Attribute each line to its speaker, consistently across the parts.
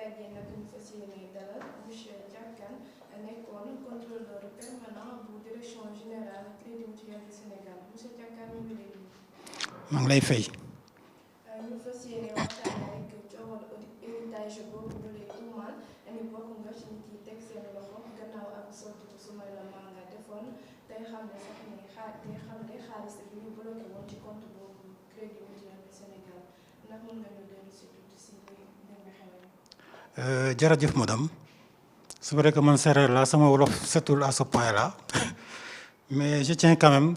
Speaker 1: tey jii nag ñu fas yéene dalal monsieur Diakane nekkoon contrôleur permanent bu direction générale Crédit Mutuel du Sénégal monsieur Diakane ñu ngi lay nuyu.
Speaker 2: maa ngi lay fay.
Speaker 1: ñu fas yéene waxtaanee rek coowal héritage boobu ñu lay tuumaal ni bokk nga ci nit yi teg seen loxo gannaaw ak sorti bu Soumaïla Manga defoon tey xam ne sax ni xaalis bi ñu bloqué woon ci compte boobu Crédit Mutuel du Sénégal ndax mën nga ñu dellu si tuuti si mbir mi xewee.
Speaker 2: jërëjëf madame. c'est vrai que man séeréer la sama wolof setul à ce point là mais je tiens quand même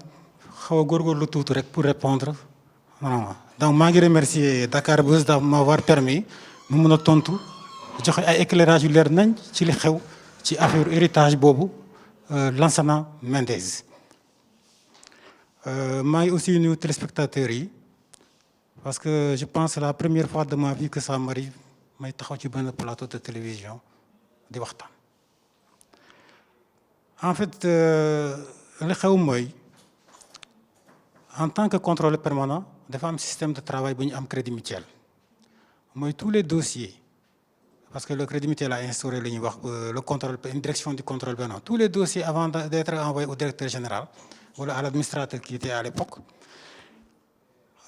Speaker 2: xaw a góorgóorlu tuuti rek pour répondre non donc maa ngi remercier Dakar Buzz de m'avoir permis mu mun a tontu joxe ay éclairage yu leer nañ ci li xew ci affaire héritage boobu Lansana Mendez. maa ngi aussi nuyu téléspectateurs yi parce que je pense c'est la première fois de ma vie que ça m'arrive may taxaw ci benn plateau de télévision di waxtaan. en fait li xew mooy en tant que contrôleur permanent dafa am système de travail bu ñu am Crédit Mutuel mooy tous les dossiers parce que le Crédit Mutuel a instauré li ñuy wax le contrôle une direction du contrôle permanent tous les dossiers avant d'être envoyés au directeur général wala à l'administrateur qui était à l'époque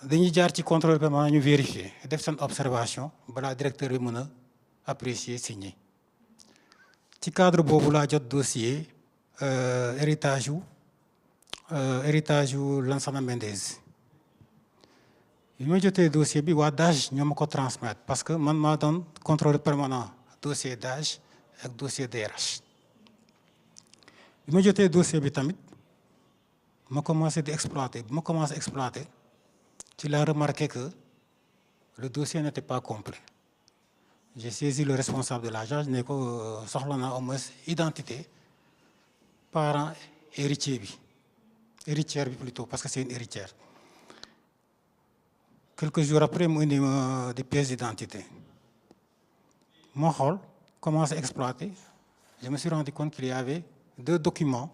Speaker 2: dañuy jaar ci contrôle permanent ñu vérifier def seen observation balaa directeur bi mën a apprécier signer ci cadre boobu laa jot dossier héritage yu Lansana Mendez bi ma jotee dossier bi waa DAGE ñoo ma ko transmettre parce que man maa doon contrôle permanent dossier DAGE ak dossier DRH bi ma jotee dossier bi tamit ma commencé di exploiter bi ma commencé exploiter ci laa remarqué que le dossier n'était pas complet j'ai saisi le responsable de l'agence ne ko soxla naa au moins identité parent héritière bi plutôt parce que c'est une héritière quelques jours après mu indi ma des pièces d'identité moo xool commencé exploiter je me suis rendu compte qu'il y avait 2 documents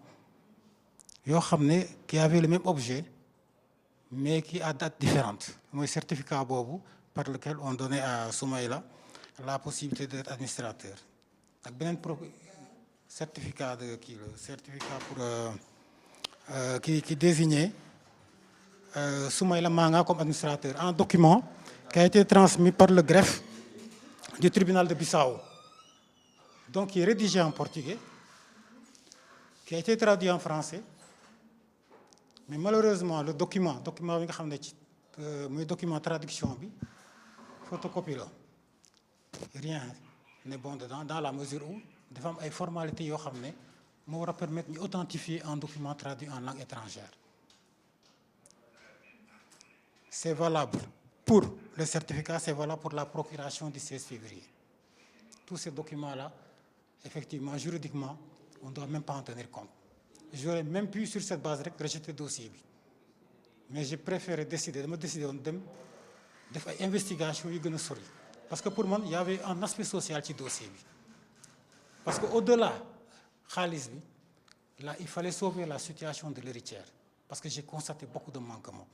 Speaker 2: yoo xam ne qui avaient le même objet mais qui à date différente mooy certificat boobu par lequel on donnait à Soumaïla la possibilité d'être administrateur ak beneen certificat de kii la certificat pour qui désignait Soumaïla Manga comme administrateur un document qui a été transmis par le greffe du tribunal de Bissau donc qui est rédigé en portugais qui a été traduit en français mais malheureusement le document bi nga xam ne ci muy document traduction bi photocopie la rien n'est bon dedans dans la mesure où dafa am ay formalités yoo xam ne moo war a permettre ñu authentifier un document traduit en langue étrangère c'est valable pour le certificat c'est valable pour la procuration du 16 février tous ces documents là effectivement juridiquement on ne doit même pas en tenir compte j'aurais même pu sur cette base rek rejeter dossier bi mais j'ai préféré dama décider woon dem def ay investigation yu gën a sori parce que pour man y avait un aspect social ci dossier bi parce que au-delà xaalis bi là il fallait sauver la situation de l'héritière parce que j'ai constaté beaucoup de manquements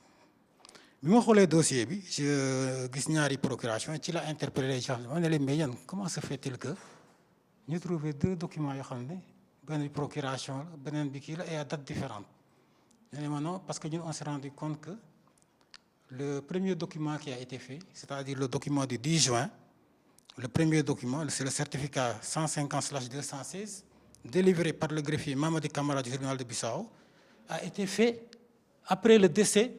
Speaker 2: bi ma xoolee dossier bi je gis ñaari procuration ci la interpellé gens ma ne leen mais yéen comment se fait-il que ñu trouvé 2 documents yoo xam ne benn bi procuration la beneen bi kii la et à date différente ñu ne ma non parce que ñun on s'est rendu compte que le premier document qui a été fait c'est-à-dire le document du 10 juin le premier document c'est le certificat 150/216 délivré par le greffier Mamadi Camara du tribunal de Bissau a été fait après le décès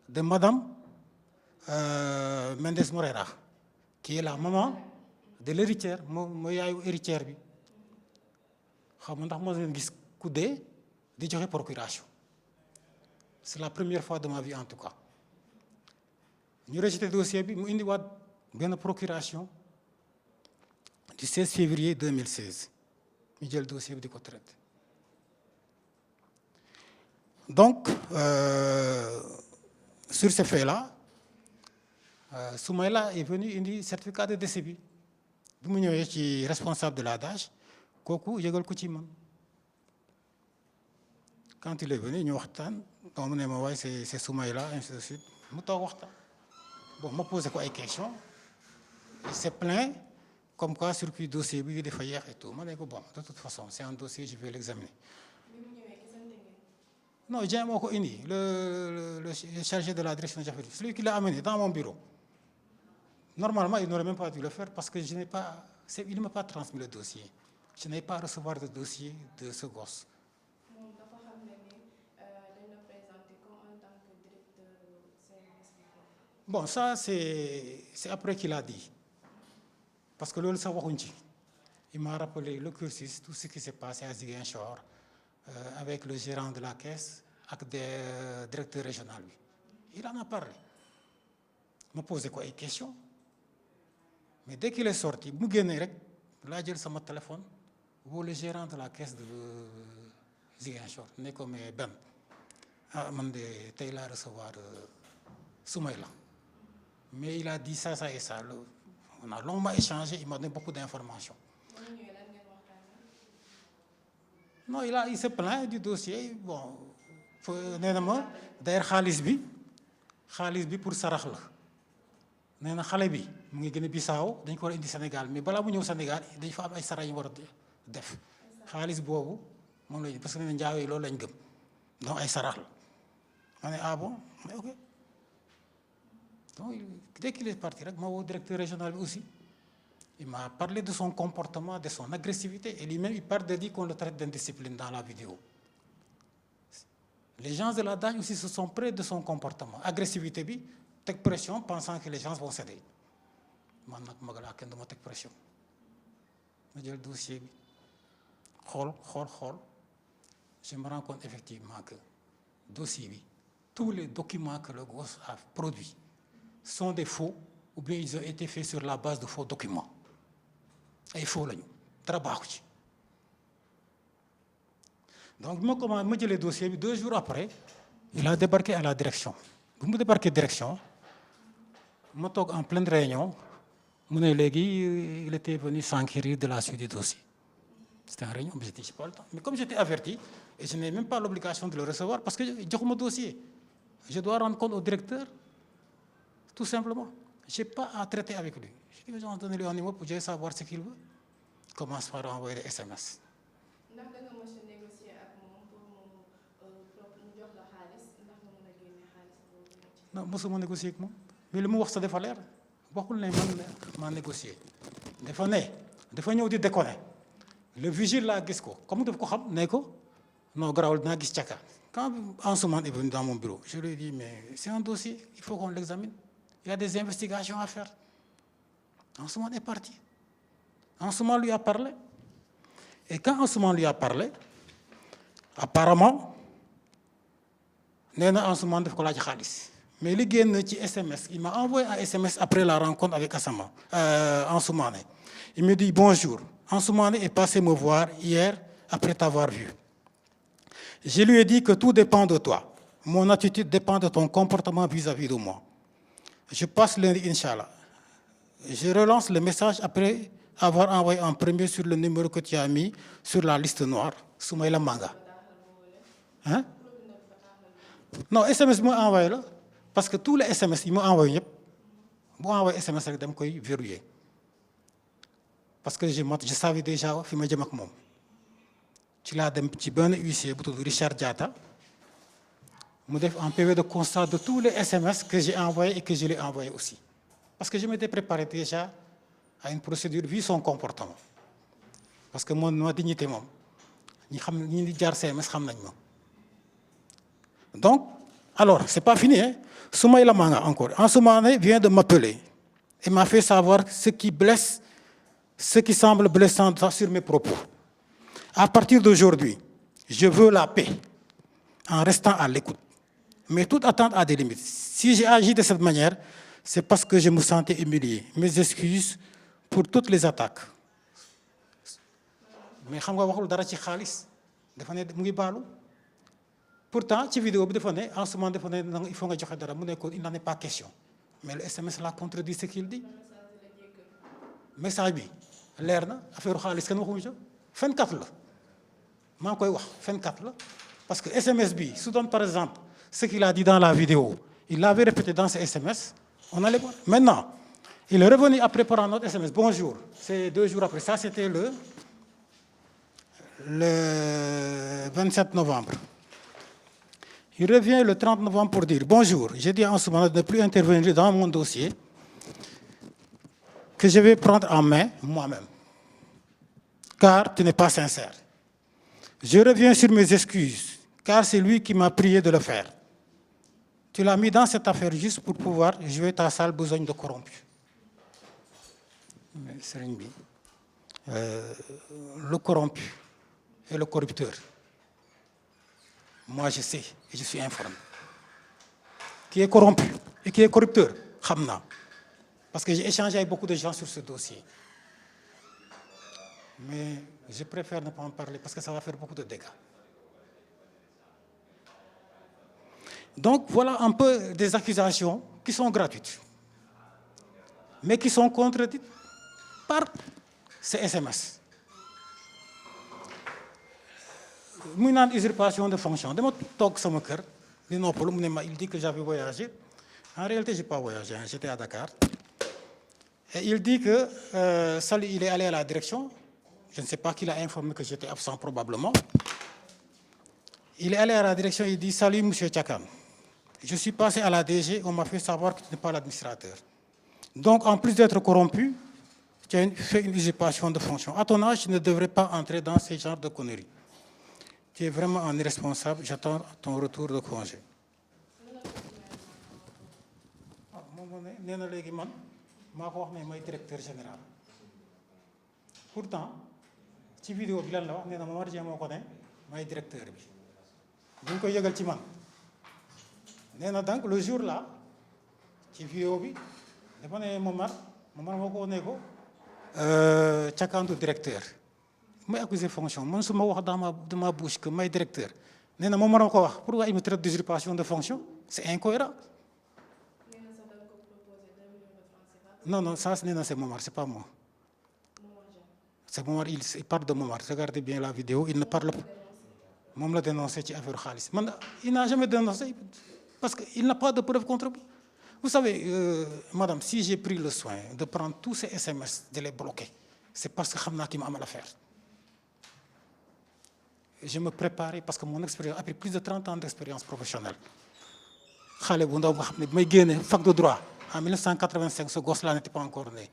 Speaker 2: de madame Mendes Moreira qui est la maman de l'héritière mooy yaayu héritière bi xam nga ndax moo leen gis ku dee di joxe procuration c'est la première fois de ma vie en tout cas ñu rejeté dossier bi mu indiwaat benn procuration du 16 février 2016 ñu jël dossier bi di ko traité donc sur ce fait-là Soumaïla est venu indi certificat de décès bi mu ñëwee ci responsable de la DAGE kooku yëgal ko ci man quand il est venu ñu waxtaan donc mu ne ma waaye c'est Soumaïla ainsi de suite mu toog waxtaan bon ma posé ko ay questions il s'est plaint comme quoi circuit dossier bi dafa yeex et tout ma ne ko bon de toute façon c'est un dossier je vais l'examiner. Non, Dieng moo ko indi le chargé de la direction des affaires, celui qui l'a amené dans mon bureau. Normalement il n'aurait même pas dû le faire parce que il ne m'a pas transmis le dossier. Je n'ai pas à recevoir de dossier de ce gosse.
Speaker 1: moom dafa xam ne ni dañ la présenté comme en tant que directeur CMS.
Speaker 2: Bon, ça c'est après qu'il a dit. Parce que loolu sax waxuñ ci. Il m'a rappelé le cursus, tout ce qui s'est passé à Ziguinchor avec le gérant de la caisse ak des directeurs régionaux bi. Il en a parlé. Ma posé ko ay questions. Mais dès qu'il est sorti bu mu génnee rek laa jël sama téléphone woo le gérant de la caisse de Ziguinchor ne ko mais Ben ah man de tey laa recevoir Soumaïla mais il a dit ça et ça on a longuement échangé il m'a donné beaucoup d'informations. Non il se plaint du dossier bon nee na ma d'ailleurs xaalis bi pour sarax la. nee na xale bi mu ngi gën a Bissau dañ ko war a indi Sénégal mais balaa mu ñëw Sénégal dañ fa am ay sarax yu war a def xaalis boobu moom lañu parce que nee na njaawe yi loolu lañ gëm donc ay sarax la ma ne ah bon mais ok donc dès qu'il est parti rek ma woo directeur régional bi aussi il m'a parlé de son comportement de son agressivité et lui-même il parle de dire qu'on le traite d'indiscipline dans la vidéo. Les gens de la DAGE aussi se sont près de son comportement agressivité bi teg pression pensant que les gens vont céder man nag mag laa kenn du ma teg pression ma jël dossier bi xool je me rends compte effectivement que dossier bi tous les documents que le gosse a produits sont des faux ou bien ils ont été faits sur la base de faux documents ay faux lañu dara baaxu ci donc bi ma jëlee dossier bi 2 jours après il a débarqué à la direction bu mu débarqué direction ma toog en pleine réunion mu ne léegi il était venu s'enquérir de la suite du dossier. C'était en réunion mais j'ai pas le temps mais comme j'étais averti et je n'ai même pas l'obligation de le recevoir parce que joxuma dossier je dois rendre compte au directeur tout simplement j'ai pas à traiter avec lui je dis aux donner lui un numéro pour savoir ce qu'il veut commence par envoyer des SMS.
Speaker 1: ndax da nga mës a négocier ak moom pour mu jox la xaalis ndax nga mën a génne xaalis boobu.
Speaker 2: non mosuma négocier ak moom mais li mu wax sa dafa leer waxul ne man maa négocier dafa ñëw di déconner le vigile laa gis ko comme daf ko xam ne ko non garawul dinaa gis caka quand Ansoumane est venu dans mon bureau je lui ai dit mais c'est un dossier il faut qu'on l'examine il y a des investigations à faire. Ansoumane est parti Ansoumane lui a parlé et quand Ansoumane lui a parlé apparemment nee na Ansoumane daf ko laaj xaalis mais li génn ci SMS il m'a envoyé un SMS après la rencontre avec Ansoumane il me dit bonjour Ansoumane est passé me voir hier après t'avoir vu je lui ai dit que tout dépend de toi mon attitude dépend de ton comportement vis-à-vis de moi je passe lundi Inch'Allah je relance le message après avoir envoyé en premier sur le numéro que tu as mis sur la liste noire Soumaïla Manga hein non SMS bi ma envoyé la parce que tous les SMS yi ma envoyé ñëpp bu envoyé SMS rek dama koy verrouiller parce que je savais déjà fi ma jëm ak moom ci laa dem ci benn huissier bu tudd Richard Diatta mu def un PV de constat de tous les SMS que j'ai envoyés et que je l'ai envoyé aussi parce que je m'étais préparé déjà à une procédure vu son comportement parce que ma dignité moom ñi di jaar CMS xam nañ ma donc alors c'est pas fini hein Soumaïla Manga encore Ansoumane vient de m'appeler et m'a fait savoir ce qui semble blessant sur mes propos à partir d'aujourd'hui je veux la paix en restant à l'écoute mais toute attente a des limites si j'ai agi de cette manière c'est parce que je me sentais humilié mes excuses pour toutes les attaques mais xam nga waxul dara ci xaalis dafa ne mu ngi baalu pourtant ci vidéo bi dafa ne en ce moment dafa ne il faut nga joxe dara mu ne ko il n'en est pas question mais le SMS la contredit ce qu'il dit message bi leer na affaire xaalis kenn waxuñu ca fenkat la maa ngi koy wax fenkat la parce que SMS bi su doon par exemple ce qu'il a dit dans la vidéo il l'avait répété dans ses SMS on allait voir maintenant Il est revenu après par un autre SMS. Bonjour. C'est 2 jours après. Ça, c'était le 27 novembre. Il revient le 30 novembre pour dire bonjour. J'ai dit en ce moment de ne plus intervenir dans mon dossier, que je vais prendre en main moi-même, car tu n'es pas sincère. Je reviens sur mes excuses, car c'est lui qui m'a prié de le faire. Tu l'as mis dans cette affaire juste pour pouvoir jouer ta sale besogne de corrompu. Mais Serigne bi, le corrompu et le corrupteur, moi je sais et je suis informé. Qui est corrompu et qui est corrupteur, xam naa. Parce que j'ai échangé avec beaucoup de gens sur ce dossier. Mais je préfère ne pas en parler parce que ça va faire beaucoup de dégâts. Donc voilà un peu des accusations qui sont gratuites, mais qui sont contredites par ces SMS. Muy naan usurpation de fonction dama toog sama kër di noppalu mu ne ma il dit que j'avais voyagé. En réalité, je n'ai pas voyagé, j'étais à Dakar. Et il dit que Salut, il est allé à la direction. Je ne sais pas qui l'a informé que j'étais absent probablement. Il est allé à la direction, il dit Salut, monsieur Tchakan. Je suis passé à la DG, on m'a fait savoir que tu n'es pas l'administrateur. Donc, en plus d'être corrompu, tu as fait une usurpation de fonction. À ton âge, tu ne devrais pas entrer dans ce genre de conneries. Tu es vraiment un irresponsable, j'attends ton retour de congé. Je suis directeur général. Pourtant, ci vidéo bi lan la wax nee na Momar Dieng moo ko ne may directeur bi bu ñu koy yëgal ci man nee na donc le jour là ci vidéo bi dafa ne Momar moo ko ne ko Tchakandu directeur may accusé fonction man su ma wax dans ma bouche que may directeur nee na Momar moo ko wax pourquoi il me traite d'usurpation de fonction c'est incohérent. Non, ça c'est Momar, c'est pas moi. C'est Momar, il parle de Momar. Regardez bien la vidéo, il ne parle pas. Momar l'a dénoncé sur l'affaire Khalis. Il n'a jamais dénoncé parce qu'il n'a pas de preuve contre lui. Vous savez, madame, si j'ai pris le soin de prendre tous ces SMS, de les bloquer, c'est parce que je sais qu'il m'a mal à faire. Je me préparais parce que mon expérience a pris plus de 30 ans d'expérience professionnelle. Khalé bu ndaw nga xam ne bi may génne fac de droit en 1985, ce gosse-là n'était pas encore né.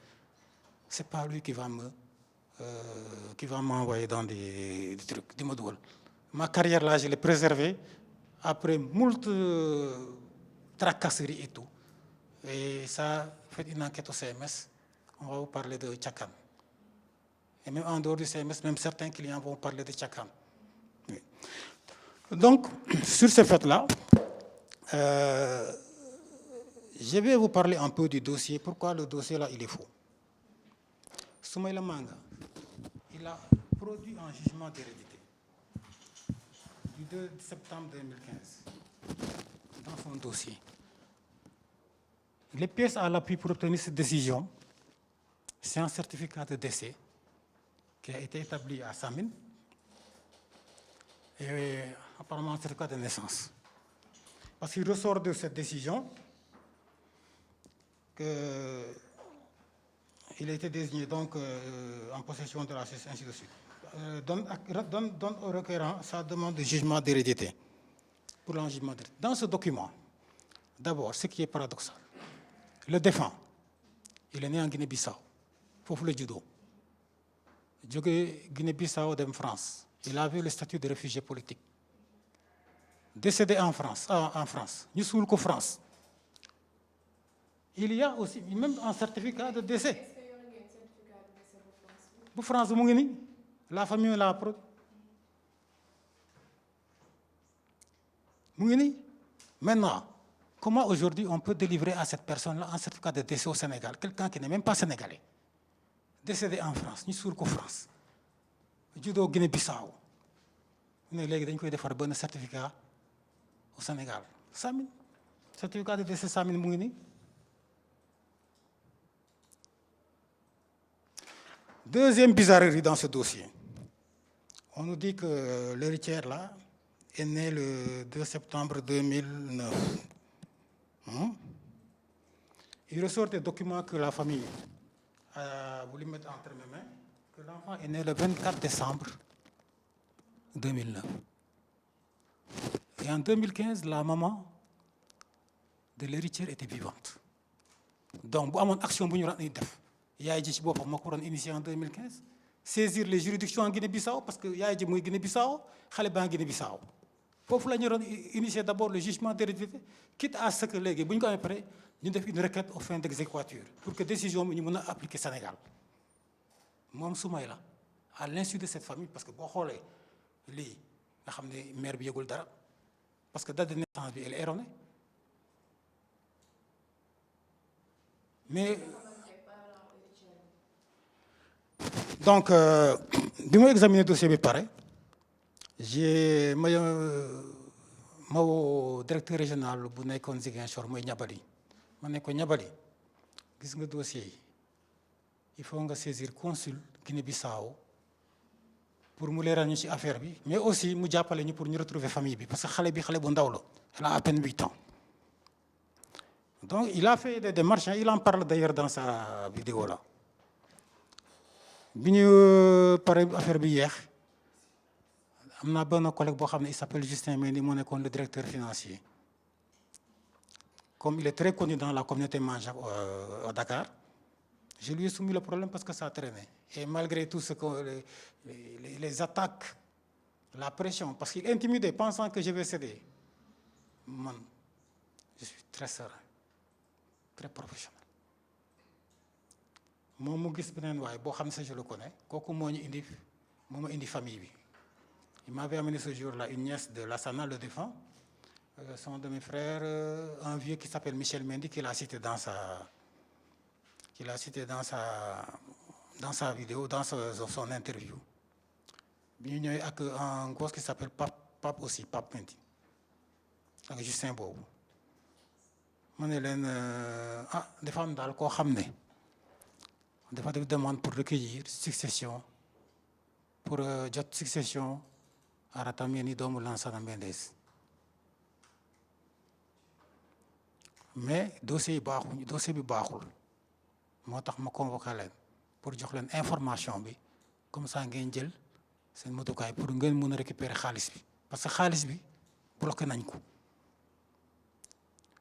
Speaker 2: C'est pas lui qui va m'envoyer dans des trucs. Ma carrière là, je l'ai préservée après moult tracasseries et tout. Et ça fait une enquête au CMS. On va vous parler de Tchakan. Et même en dehors du CMS, même certains clients vont parler de Tchakan. Oui. Donc, sur ce fait-là, je vais vous parler un peu du dossier. Pourquoi le dossier là, il est faux. Soumaïla Manga, il a produit un jugement d'hérédité du 2 septembre 2015 dans son dossier. Les pièces à l'appui pour obtenir cette décision, c'est un certificat de décès qui a été établi à Samine et apparemment un certificat de naissance. Parce qu'il ressort de cette décision qu'il a été désigné donc en possession de la justice, ainsi de suite. Donne au requérant sa demande de jugement d'hérédité pour l'enjugement d'hérédité. Dans ce document, d'abord, ce qui est paradoxal, le défunt, il est né en Guinée-Bissau, Fofu le judo. Guinée-Bissau de France. Il avait le statut de réfugié politique. Décédé en France, nous sommes en France. Il y a aussi même un certificat de décès.
Speaker 1: Est-ce qu'il y a un certificat de décès
Speaker 2: pour France? La famille l'a produit. Maintenant, comment aujourd'hui on peut délivrer à cette personne-là un certificat de décès au Sénégal? Quelqu'un qui n'est même pas sénégalais. Décédé en France, nous sommes en France. Judo Guinée-Bissau. Nous avons un certificat au Sénégal. Samine, certificat de décès Samine Mouni. Deuxième bizarrerie dans ce dossier. On nous dit que l'héritière là est née le 2 septembre 2009. il ressort des documents que la famille a voulu mettre entre mes mains, que l'enfant est né le 24 décembre 2009. Et en 2015, la maman de l'héritière était vivante. Donc, si on a action, il y a des choses qui initié en 2015, saisir les juridictions en Guinée-Bissau, parce qu'il y a des gens en Guinée-Bissau, il y a des gens en Guinée-Bissau. Il faut initier d'abord le jugement d'hérédité, quitte à ce que les gens, après, nous fassons une requête aux fins d'exéquature, pour que la décision soit appliquée au Sénégal. Moi, je suis là, à l'insu de cette famille, parce que si vous regardez, la mère bi yegul dara, parce que la date de naissance, elle est erronée. Mais donc, quand j'ai examiné le dossier, j'ai mon directeur régional bu nekkoon Ziguinchor mooy Niabali ma ne ko Niabali gis nga dossier yi il faut nga saisir consul Guinée-Bissau pour mu leeral ñu ci affaire bi, mais aussi mu jàppale ñu pour ñu retrouver famille bi, parce que xale bi xale bu ndaw la, elle a à peine 8 ans. Donc il a fait des démarches, il en parle d'ailleurs dans sa vidéo là. Bi ñu pare affaire bi yeex, am na benn collègue boo xam ne il s'appelle Justin Mendy, moo nekkoon le directeur financier. Comme il est très connu dans la communauté Manjak à Dakar, je lui ai soumis le problème parce que ça traînait. Et malgré tout ce que les attaques, la pression, parce qu'il intimidait, pensant que je vais céder. Man, je suis très serein, très professionnel. Moi, je le connais, indi famille. Il m'avait amené ce jour-là une nièce de Lassana, le défunt, son de mes frères, un vieux qui s'appelle Michel Mendy, qu'il a cité dans sa vidéo, dans son interview. Il y a un gosse qui s'appelle Pape aussi, Pape Mendy, avec Justin Bobo. Je me dis, des femmes dans le corps, des fois, des demandes pour recueillir succession, pour succession à Ratamieni Dom Lansana Mendes. Mais le dossier est baaxul. Moi, je me convoque pour jox leen information bi, comme ça ngeen jël seen motukaay pour ngeen mën a récupérer xaalis bi, parce que xaalis bi bloqué nañ ko.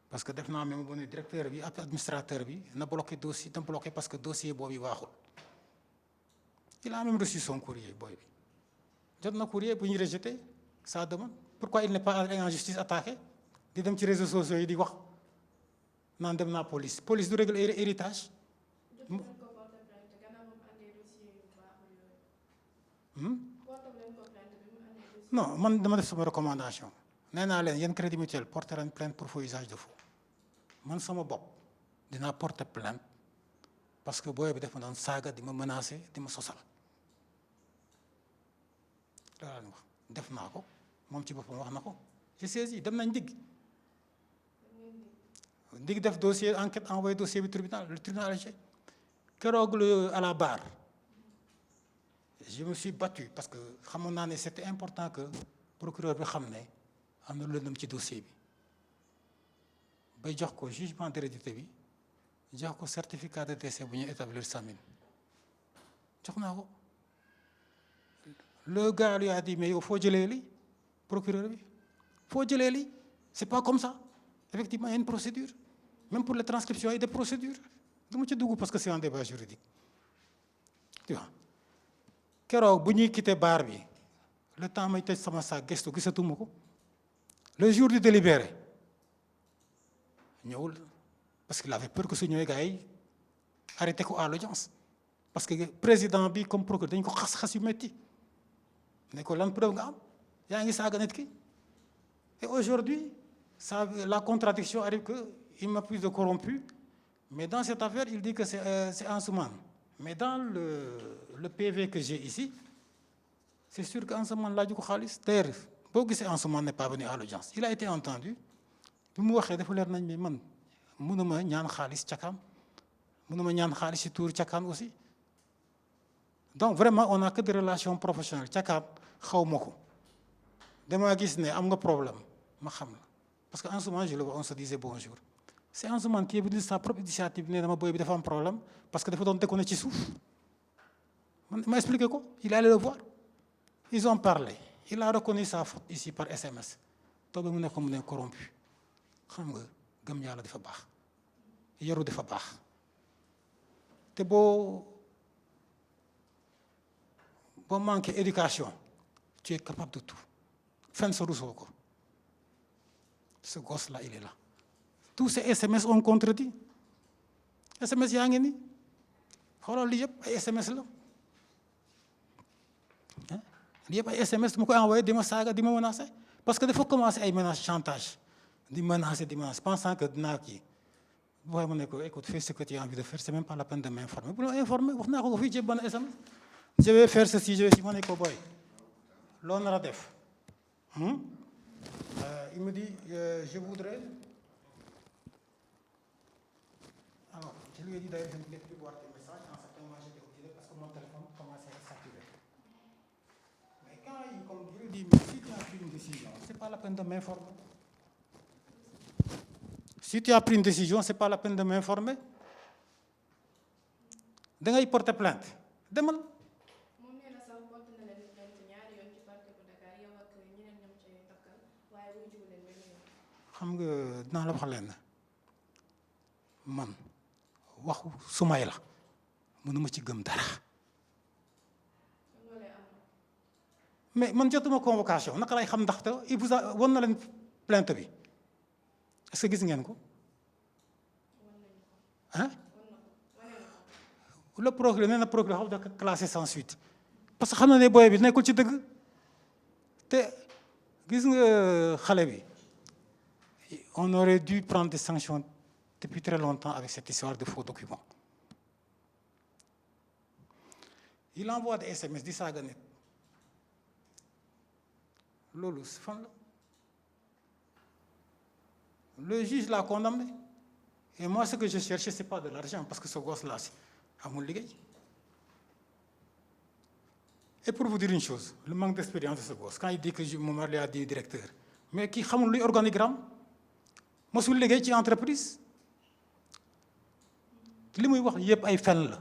Speaker 2: Parce que def naa même bu ne directeur bi ak administrateur bi na bloqué dossier, na bloqué parce que dossier boobu baaxul. Il a même reçu son courrier, boy bi. Jot na courrier bu ñu rejeté sa demande. Pourquoi il n'est pas allé en justice attaqué? Di dem ci réseaux sociaux yi di wax naan dem naa police. Police du règle héritage. Non, man dama def sama recommandation. Nee naa leen yéen Crédit Mutuel porter une plainte pour faux usage de faux. Man sama bopp dinaa porter plainte parce que booy bi def ma doon saaga di ma menacer di ma sosal. loolu wax def naa ko moom ci boppam wax na ko. Je saisi dem nañ dig def dossier enquête envoyé dossier bi tribunal, le tribunal AG. Keroog à la barre. Je me suis battu parce que c'était important que le procureur bi xam ne am na lëndëm ci dossier bi. Bay jox ko jugement d'hérédité bi, jox ko certificat de décès bu ñu établir Samine. Jox naa ko. Le gars lui a dit mais il faut jëlee li procureur bi. Faut jëlee li. C'est pas comme ça. Effectivement, il y a une procédure. Même pour les transcriptions, il y a des procédures. Parce que c'est un débat juridique. Tu vois. Keroog bu ñuy quitté bar bi, le temps may tëj sama sac gestu gisatuma ko. Le jour du délibéré, ñëwul parce qu'il avait peur que su ñëwee gars yi arrêté ko à l'audience. Parce que le président bi comme procureur dañ ko xas yu metti. Ne ko lan preuve nga am yaa ngi saaga nit ki. Et aujourd'hui, la contradiction arrive qu'il m'accuse de corrompu, mais dans cette affaire, il dit que c'est Ansoumane. Mais dans le PV que j'ai ici, c'est sûr qu'Ansoumane l'a dit que Khalis. D'ailleurs, beaucoup de Ansoumane n'est pas venu à l'audience. Il a été entendu. Puis moi, je vais dire, mais man, mënuma ñaan Khalis Tchakam, mënuma ñaan Khalis Tour Tchakam aussi. Donc vraiment, on n'a que des relations professionnelles. Tchakam, xawmako. Dama gis ne am nga problème, ma xam la. Parce qu'en ce moment, on se disait bonjour. c'est Ansoumane qui est venu de sa propre initiative nee na ma booy bi dafa am problème parce que dafa doon déconné ci suuf man ma expliqué ko il est allé le voir ils ont parlé il a reconnu sa faute ici par SMS toog mu ne ko mu ne corrompu xam nga gëm yàlla dafa baax yaru dafa baax te boo manqué éducation tu es capable de tout fen sa rusoo ko ce gosse là il est là tous ces SMS ont contredit SMS yaa ngi ni xoolal lii yëpp ay SMS la lii yëpp ay SMS mu koy envoyé di ma saaga di ma menacé parce que dafa commencé ay menaces chantage di menacer pensant que dinaa kii booy ma ne ko écoute fais ce que tu as envie de faire c'est même pas la peine de m'informer bu la informer wax naa ko fii ci benn SMS je vais faire ceci je vais si ma ne ko booy loo nar a def il me dit je voudrais alors je lui ai dit d'ailleurs je ne voulais plus voir tes messages en certain moment j'étais obligé parce que mon téléphone commençait à saturer mais quand il comme je lui dis mais si tu as pris une décision c'est pas la peine de m'informer si tu as pris une décision c'est pas la peine de m'informer da ngay porter plainte demal xam nga dinaa la wax leen man waxu Soumaïla mënuma ci gëm dara mais man jotuma convocation naka lay xam ndaxte il vous a won na leen plainte bi est-ce que gis ngeen ko ah le procureur nee na procureur xaw da classé sans suite parce que xam na ne booy bi nekkul ci dëgg te gis nga xale bi on aurait dû prendre des sanctions depuis très longtemps avec cette histoire de faux documents. Il envoie des SMS di saaga nit loolu fan la le juge l'a condamné et moi ce que je cherchais c'est pas de l'argent parce que ce gosse là amul liggéey et pour vous dire une chose le manque d'expérience de ce gosse quand il dit que Momar lui a dit directeur mais kii xamul luy organigramme mosul liggéey ci entreprise li muy wax yëpp ay fen la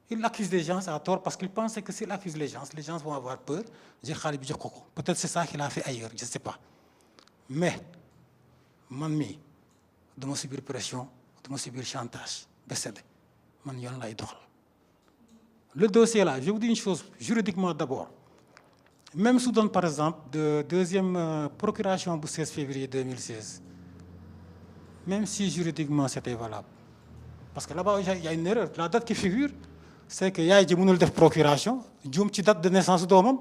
Speaker 2: il accuse les gens à tort parce qu'il pense que s'il accuse les gens vont avoir peur jël xaalis bi jox ko peut-être c'est ça qu'il a fait ailleurs je sais pas mais man mii dama subir pression dama subir chantage ba sedd man yoon lay doxal le dossier là je vous dis une chose juridiquement d'abord même su doon par exemple de deuxième procuration bu 16 février 2016 même si juridiquement c'était valable parce que là-bas il y a une erreur la date qui figure c'est que yaay ji mënul def procuration juum ci date de naissance doomam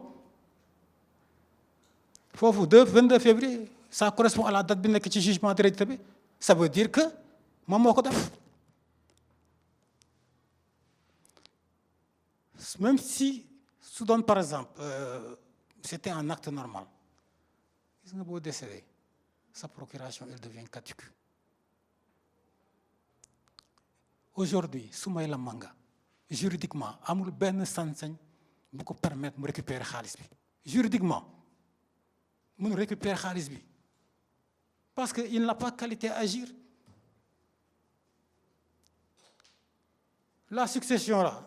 Speaker 2: foofu 22 février ça correspond à la date bi nekk ci jugement d'hérédité bi ça veut dire que moom moo ko def même si su doon par exemple c'était un acte normal gis nga boo décédé sa procuration elle devient caduque aujourd'hui Soumaïla Manga juridiquement amul benn sañ-sañ bu ko permettre mu récupérer xaalis bi juridiquement mënu récupérer xaalis bi parce que il n'a pas qualité à agir la succession là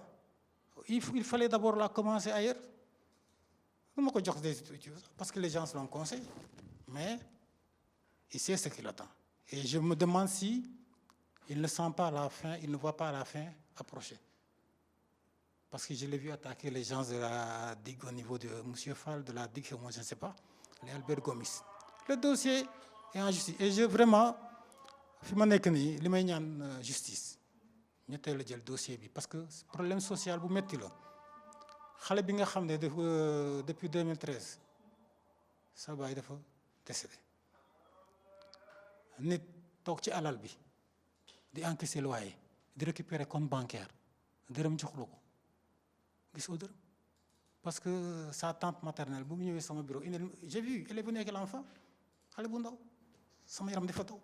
Speaker 2: il fallait d'abord la commencer ailleurs nu ma ko jox des études parce que les gens l'ont conseillé mais il sait ce qu'il attend et je me demande si il ne sent pas la fin, il ne voit pas la fin approcher. Parce que je l'ai vu attaquer les gens de la digue au niveau de M. Fall, de la digue, moi je ne sais pas, les Albert Gomis. Le dossier est en justice. Et je vraiment, fi ma nekk nii li may ñaan justice ñetteel la jël dossier bi parce que problème social bu metti la xale bi nga xam ne depuis 2013 sa baay dafa décédé nit toog ci alal bi di encaisser loyer di récupérer compte bancaire dërëm joxlu ko gisoo dërëm parce que sa tante maternelle bu mu ñëwee sama bureau j'ai vu elle est venue avec l'enfant xale bu ndaw sama yaram dafa taw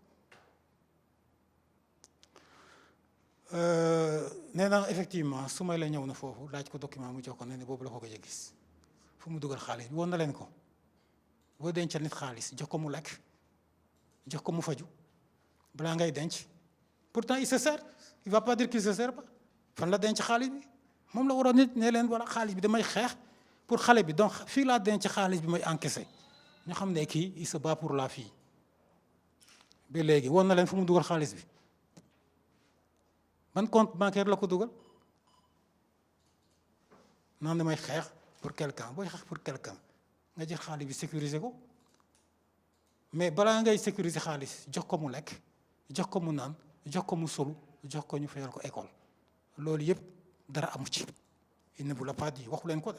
Speaker 2: nee na effectivement Soumaïla ñëw na foofu laaj ko document mu jox ko ne boobu la ko gëj a gis fu mu dugal xaalis bi woon na leen ko boo dencal nit xaalis jox ko mu lekk jox ko mu faju balaa ngay denc pourtant il se sert il va pas dire qu'il se sert pas fan la denc xaalis bi moom la waroon nit ne leen wala xaalis bi damay xeex pour xale bi donc fii laa denc xaalis bi may encaissé ñu xam ne kii il se bat pour la fille ba léegi woon na leen fu mu dugal xaalis bi ban compte bancaire la ko dugal naan damay xeex pour quelqu'un booy xeex pour quelqu'un nga jël xaalis bi sécuriser ko mais balaa ngay sécuriser xaalis jox ko mu lekk jox ko mu naan jox ko mu solu jox ko ñu fayal ko école loolu yëpp dara amu ci il ne vous l'a pas dit waxu leen ko de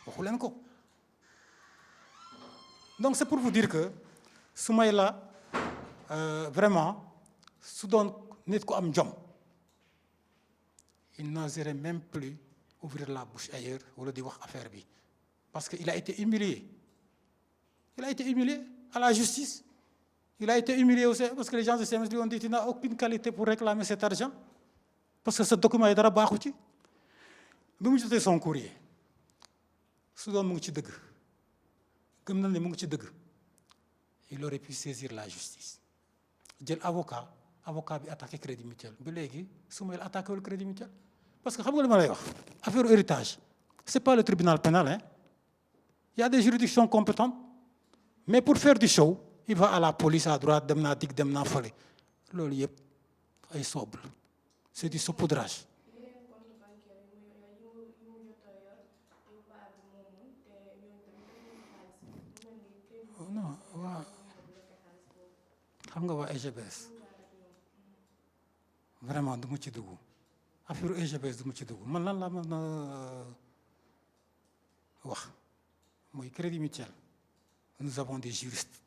Speaker 2: waxu leen ko donc c'est pour vous dire que Soumaïla vraiment su doon nit ku am jom il n'oserait même plus ouvrir la bouche ailleurs wala di wax affaire bi parce que il a été humilié à la justice il a été humilié aussi parce que les gens de CMS lui ont dit tu n'as aucune qualité pour réclamer cet argent parce que ce document yi dara baaxu ci bi mu jotee son courrier su doon mu ngi ci dëgg gëm na ne mu ngi ci dëgg il aurait pu saisir la justice jël avocat bi attaqué crédit mutuel ba léegi Soumaïla attaqué wul crédit mutuel parce que xam nga li ma lay wax affaire héritage c'est pas le tribunal pénal hein il y a des juridictions compétentes mais pour faire du show il va à la police à droite dem naa dig dem naa fële loolu yëpp ay soob la c'est du saupoudrage. non waa xam nga waa EGBS vraiment du ma ci dugg affaire EGBS du ma ci dugg man lan laa mën a wax mooy crédit mutuel nous avons des juristes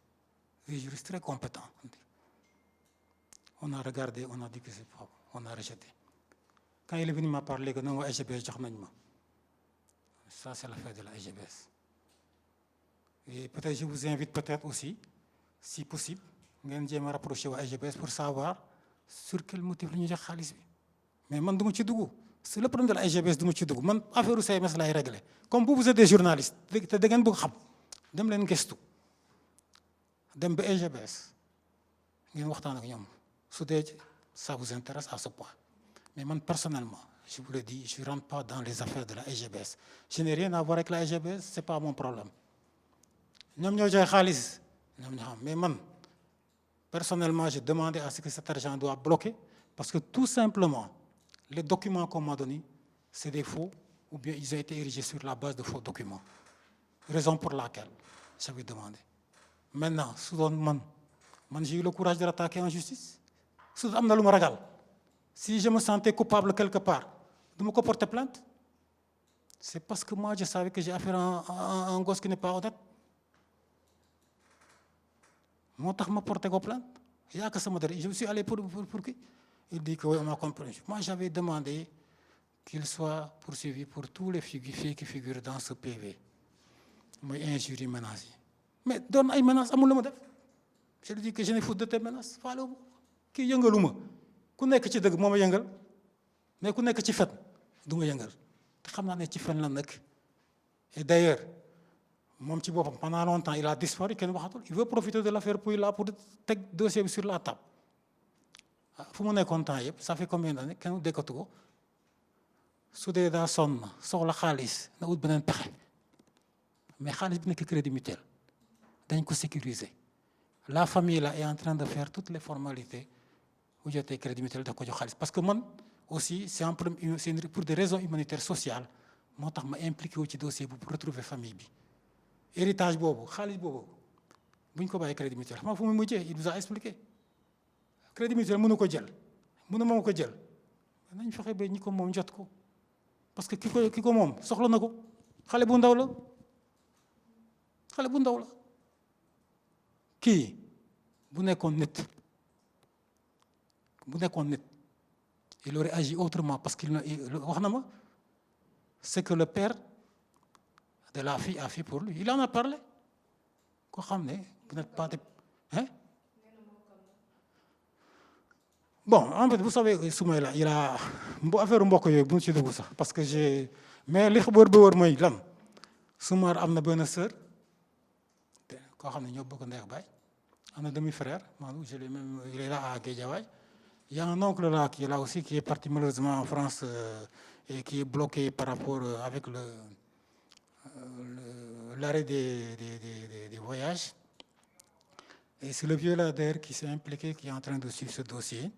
Speaker 2: très compétents on a regardé on a dit que c'est pas bon on a rejeté quand il est venu m'a parlé que non waa EGBS jox nañ ma ça c'est l'affaire de la EGBS et peut-être je vous invite peut-être aussi si possible ngeen jéem a rapprocher waa EGBS pour savoir sur quel motif la ñuy jox xaalis bi mais man du ma ci dugg c'est le problème de la EGBS du ma ci dugg man affaire CMS lay régler comme vous êtes des journalistes te da ngeen bëgg xam dem leen gëstu dem ba EGBS ngeen waxtaan ak ñoom su dee ça vous intéresse à ce point mais man personnellement je vous le dis je rentre pas dans les affaires de la EGBS je n'ai rien à voir avec la EGBS c'est pas mon problème ñoom ñoo joxe xaalis ñoom ñoo xam mais man personnellement j'ai demandé à ce que cet argent doit bloquer parce que tout simplement les documents qu'on m'a donnés c'est des faux ou bien ils ont été érigés sur la base de faux documents raison pour laquelle j'avais demandé maintenant su doon man j'ai eu le courage de l'attaquer en justice su doon am na lu ma ragal si je me sentais coupable quelque part du ma ko porter plainte c'est parce que moi je savais que j'ai affaire à un gosse qui n'est pas honnête moo tax ma porté ko plainte yaa que sama dara je me suis allé pour qui il dit que oui on m'a compris moi j'avais demandé qu'il soit poursuivi pour tous les faits qui figurent dans ce PV mooy injures menaces yi mais doon ay menaces amul la ma def je lui dis que je n'ai foutu de tes menaces faale kii yëngaluma ku nekk ci dëgg moo ma yëngal mais ku nekk ci fen du ma yëngal te xam naa ne ci fen la nekk et d'ailleurs moom ci boppam pendant longtemps il a disparu kenn waxatul il veut profiter de l'affaire Pouye là pour teg dossier bi sur la table fu mu nekkoon temps yëpp ça fait combien d'années kenn déggatu ko su dee daa sonn soxla xaalis na ut beneen pexe mais xaalis bi nekk crédit mutuel dañ ko sécuriser la famille là est en train de faire toutes les formalités bu jotee crédit mutuel da ko jox xaalis parce que man aussi c'est un problème c'est pour des raisons humanitaires sociales moo tax ma impliqué wu ci dossier bu pour retrouver famille bi héritage boobu xaalis boobu bu ñu ko bàyyi crédit mutuel xam nga fu mu mujjee il vous a expliqué crédit mutuel mënu ko jël mënu moom ko jël nañ fexe ba ñi ko moom jot ko parce que ki ko moom soxla na ko xale bu ndaw la kii bu nekkoon nit il aurait agi autrement parce qu'il wax na ma c'est que le père de la fille a fait pour lui il en a parlé koo xam ne vous n'êtes pas de hein bon en fait vous savez Soumaïla il a affaire mbokk yooyu bu ñu ci dugg sax parce que mais li wër ba wër mooy lan Soumaïla am na benn sœur koo xam ne ñoo bokk ndey ak baay un demi-frère, Manu, il est là à Guédiawaye. Il y a un oncle là qui est là aussi, qui est parti malheureusement en France et qui est bloqué par rapport avec l'arrêt des voyages. Et c'est le vieux là d'ailleurs qui s'est impliqué, qui est en train de suivre ce dossier.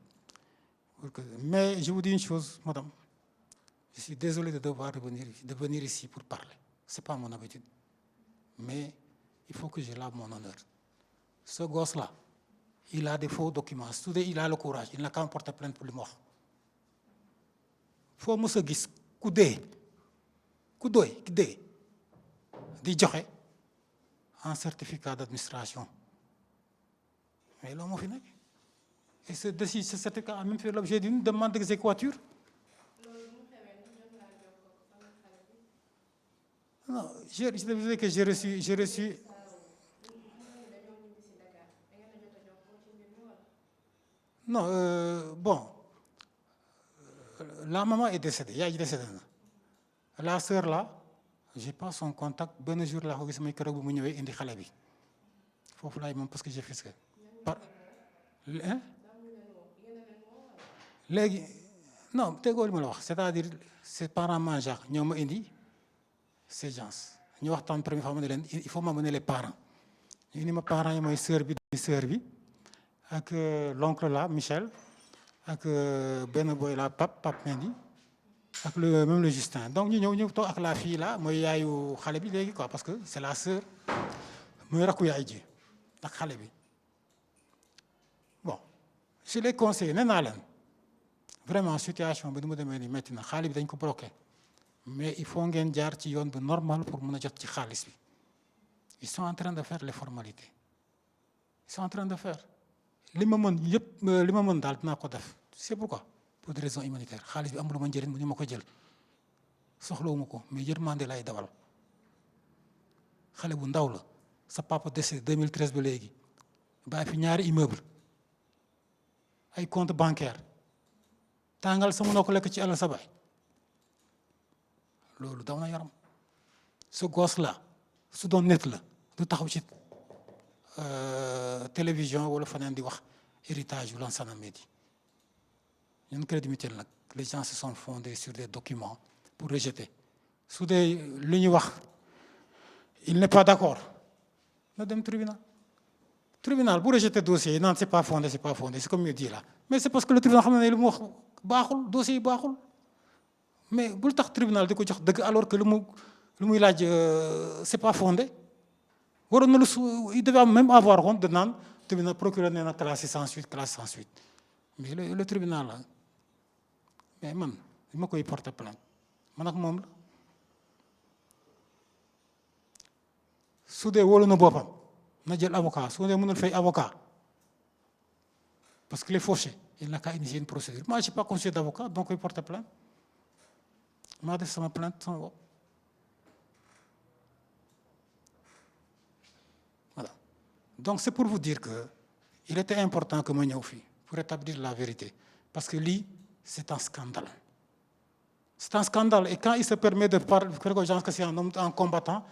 Speaker 2: Mais je vous dis une chose, madame, je suis désolé de devoir de venir ici pour parler. Ce n'est pas mon habitude. Mais il faut que je lave mon honneur. Ce gosse-là, il a des faux documents. Il a le courage. Il n'a qu'à porter plainte pour le mort. Il faut que je dise, di joxe un certificat d'administration. Mais là, et ce certificat a même fait l'objet d'une demande d'exéquatur. Non, je disais que j'ai reçu. Non, bon, la maman est décédée, il y a décédé. La sœur là, je n'ai pas son contact. Ben jour là, je me suis dit indi xalé bi. Fofu lay mom parce que j'ai fait ce par hein? Légui non, tegol ma la wax, c'est-à-dire ses parents mangent ñoma indi ces gens. Ñu waxtaan première fois il faut m'amener les parents. Ñu ni ma parents yi moy sœur bi ak l'oncle là Michel ak ben boy là Pape Mendy ak même le Justin. Donc ñu tok ak la fille là moy yaayu xalé bi légui quoi parce que c'est la sœur moy rakku yaay ji ak xalé bi. Bon, je les conseille nee naa leen vraiment situation bi nu mu demee nii métti na xaalis bi dañ ko bloqué mais il faut ngeen jaar ci yoon bi normal pour mën a jot ci xaalis bi. Ils sont en train de faire les formalités. Ils sont en train de faire li ma mën yëpp li ma mën daal dinaa ko def. C'est pourquoi pour des raisons humanitaires xaalis bi amul ma njëriñ bu ñu ma ko jël soxlawuma ko mais yërmande lay dawal xale bu ndaw la sa papa décédé 2013 ba léegi bàyyi fi ñaari immeuble ay compte bancaire tàngal sa mënoo ko lekk ci àll sa baay loolu daw na yaram ce gosse là su doon nit la du taxaw ci télévision wala faneen di wax héritage yu Lansana Medy ñun Crédit Mutuel nag les gens se sont fondés sur des documents pour rejeter su dee li ñu wax il n'est pas d'accord na dem tribunal pour rejeter dossier non c'est pas fondé c'est comme il dit là mais c'est parce que le tribunal xam ne lu mu wax baaxul dossier yi baaxul mais bul tax tribunal di ko jox dëgg alors que lu muy laaj c'est pas fondé waroon na il devait même avoir honte de naan tribunal procureur nee na classé sans suite mais le tribunal là mais man li ma koy porter plainte man ak moom la su dee wóolu na boppam na jël avocat su dee mënul fay avocat parce que les fauchés il n'a qu'à initier une procédure. Moi je n'ai pas constitué d'avocat donc il porte plainte maa def sama plainte sama bopp voilà. Donc c'est pour vous dire que il était important que ma ñëw fii pour établir la vérité parce que lii c'est un scandale. C'est un scandale et quand il se permet de parler aux gens que c'est un homme, un combattant,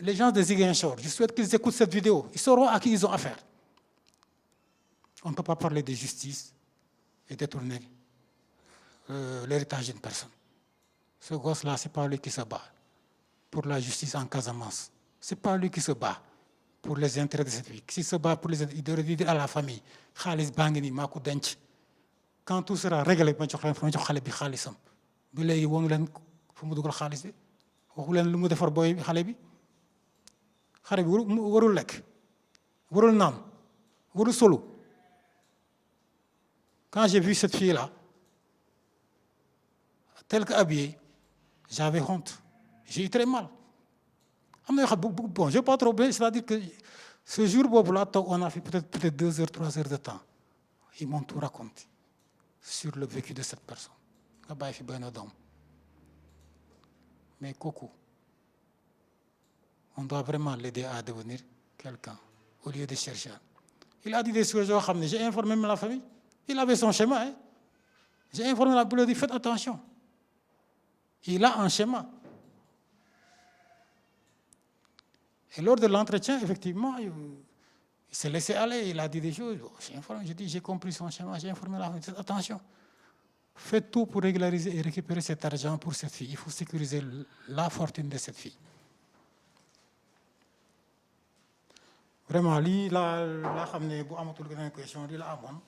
Speaker 2: les gens de Ziguinchor, je souhaite qu'ils écoutent cette vidéo. Ils sauront à qui ils ont affaire. On ne peut pas parler de justice et détourner l'héritage d'une personne. Ce gosse-là, ce n'est pas lui qui se bat pour la justice en Casamance. Ce n'est pas lui qui se bat pour les intérêts de cette vie. S'il se bat pour les intérêts, il devrait dire à la famille, Khalis Bangini, Makou Dench. Quand tout sera réglé, je vais faire des Khalisam. Je vais vous dire que je vais faire des Khalis. Je vais vous dire que je vais faire des xale bi warul lekk warul naan warul solo. Quand j'ai vu cette fille-là telle qu'habillée, j'avais honte, j'ai eu très mal. Bon, je n'ai pas trop bien, c'est-à-dire que ce jour-là, on a fait peut-être 2 heures, 3 heures de temps. Ils m'ont tout raconté sur le vécu de cette personne. Mais Coco, on doit vraiment l'aider à devenir quelqu'un au lieu de chercher. Il a dit des choses, j'ai informé la famille. Il avait son schéma. Hein? J'ai informé la famille, faites attention. Il a un schéma. Et lors de l'entretien, effectivement, Il s'est laissé aller, il a dit des choses. Bon, j'ai dit, j'ai compris son schéma, j'ai informé la famille. Attention, faites tout pour régulariser et récupérer cet argent pour cette fille. Il faut sécuriser la fortune de cette fille. Vraiment, lii laa xam ne bu amatul beneen question lii la amoon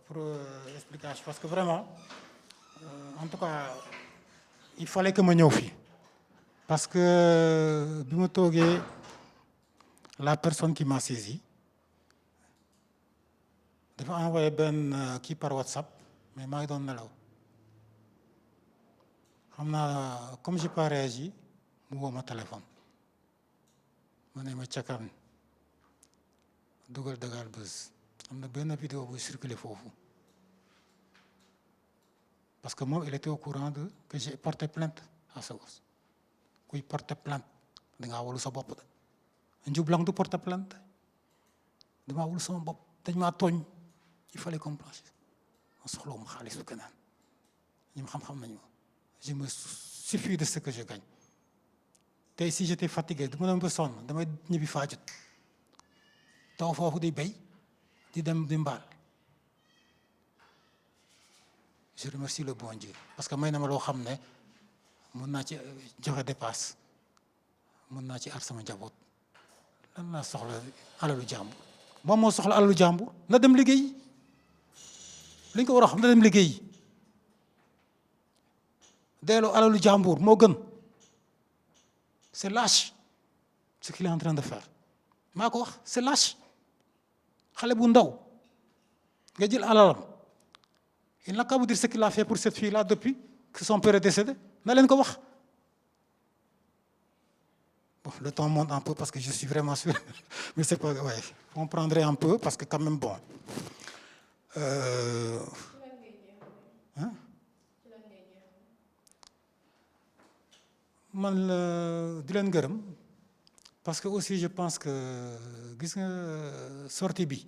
Speaker 2: pour explication parce que vraiment en tout cas il fallait que ma ñëw fii parce que bi ma toogee la personne qui m'a saisi dafa envoyé benn kii par WhatsApp mais maa ngi doon nelaw xam naa comme j'ai pas réagi mu woo ma téléphone ma ne ma cakkan dugal Dakar Buzz am na benn vidéo bu circulé foofu parce que moom il était au courant de que j'ai porté plainte à ce gosse kuy porté plainte dangaa wolu sa bopp de njublang du porté plainte damaa wolu sama bopp dañ maa tooñ il fallait comprendre ma soxla ma xaalis bu keneen ñi xam-xam nañu je me suffis de ce que je gagne tey si j'étais fatigué dama dem ba sonn damay ñibbi Fadiouth taw foofu di béy di dem di mbaal je remercie le bon Dieu parce que may na ma loo xam ne mën naa ci joxe dépasse mën naa ci aar sama njaboot lan laa soxla alalu jàmbur moom moo soxla alalu jàmbur na dem liggéey li ñu ko war a xam na dem liggéey delloo alalu jàmbur moo gën. C'est lâche ce qu'il est en train de faire maa ko wax c'est lâche xale bu ndaw nga jël alalam il n'a qu'à vous dire ce qu'il a fait pour cette fille-là depuis que son père est décédé na leen ko wax bon le temps monte un peu parce que je suis vraiment sûr mais c'est pas ouais on prendrait un peu parce que quand même bon man di leen gërëm parce que aussi je pense que gis nga sortie bi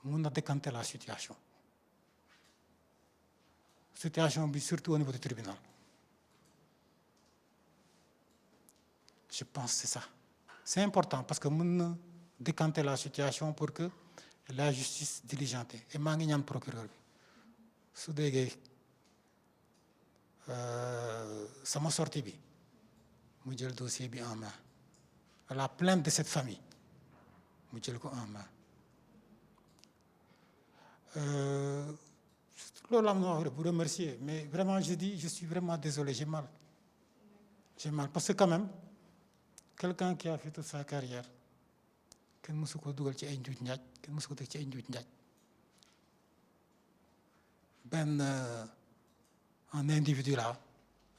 Speaker 2: mun na décanter la situation bi surtout au niveau du tribunal je pense c'est ça c'est important parce que mun na décanter la situation pour que la justice diligente et maa ngi ñaan procureur bi su déggee sama sortie bi mu jël dossier bi en main la plainte de cette famille mu jël ko en main loolu am na wax pour remercier mais vraiment je dis je suis vraiment désolé j'ai mal parce que quand même quelqu'un qui a fait toute sa carrière kenn mësu ko dugal ci ay njuuj njaaj kenn mësu ko teg ci ay njuuj njaaj benn un individu là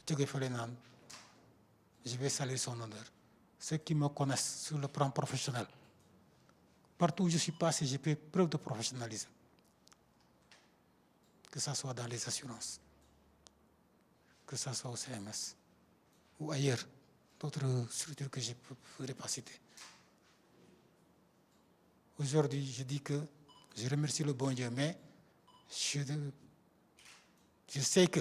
Speaker 2: jóge fële naan je vais saluer son honneur. Ceux qui me connaissent sur le plan professionnel, partout où je suis passé, j'ai fait preuve de professionnalisme. Que ça soit dans les assurances, que ça soit au CMS ou ailleurs, d'autres structures que je ne pourrais pas citer. Aujourd'hui, je dis que je remercie le bon Dieu, mais je sais que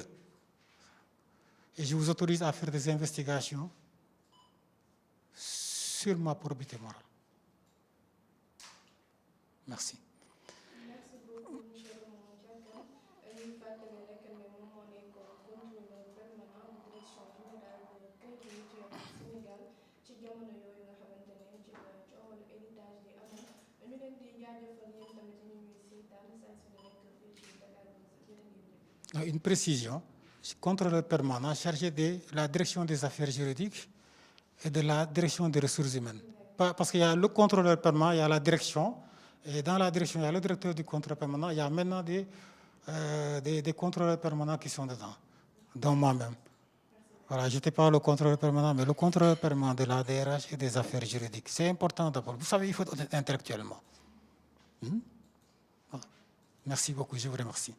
Speaker 2: et je vous autorise à faire des investigations sur ma probité morale. Merci.
Speaker 1: Merci beaucoup, monsieur Diakane. Ñu fàttali rek ne moom moo nekkoon contrôleur permanent de direction générale de Kayitu Mutuelle Sénégal ci jamono yooyu nga xamante ne ci la coowal héritage di amoon ñu leen di jaajëfal yéen tamit ñu ñuy seetaan saa su nekk fii ci Dakar Buzz.
Speaker 2: Une précision. Contrôleur permanent chargé de la direction des affaires juridiques et de la direction des ressources humaines. Parce qu'il y a le contrôleur permanent, il y a la direction, et dans la direction, il y a le directeur du contrôle permanent, il y a maintenant des contrôleurs permanents qui sont dedans, dont moi-même. Voilà, je n'étais pas le contrôleur permanent, mais le contrôleur permanent de la DRH et des affaires juridiques. C'est important d'abord. Vous savez, il faut être intellectuellement. Voilà. Merci beaucoup, je vous remercie.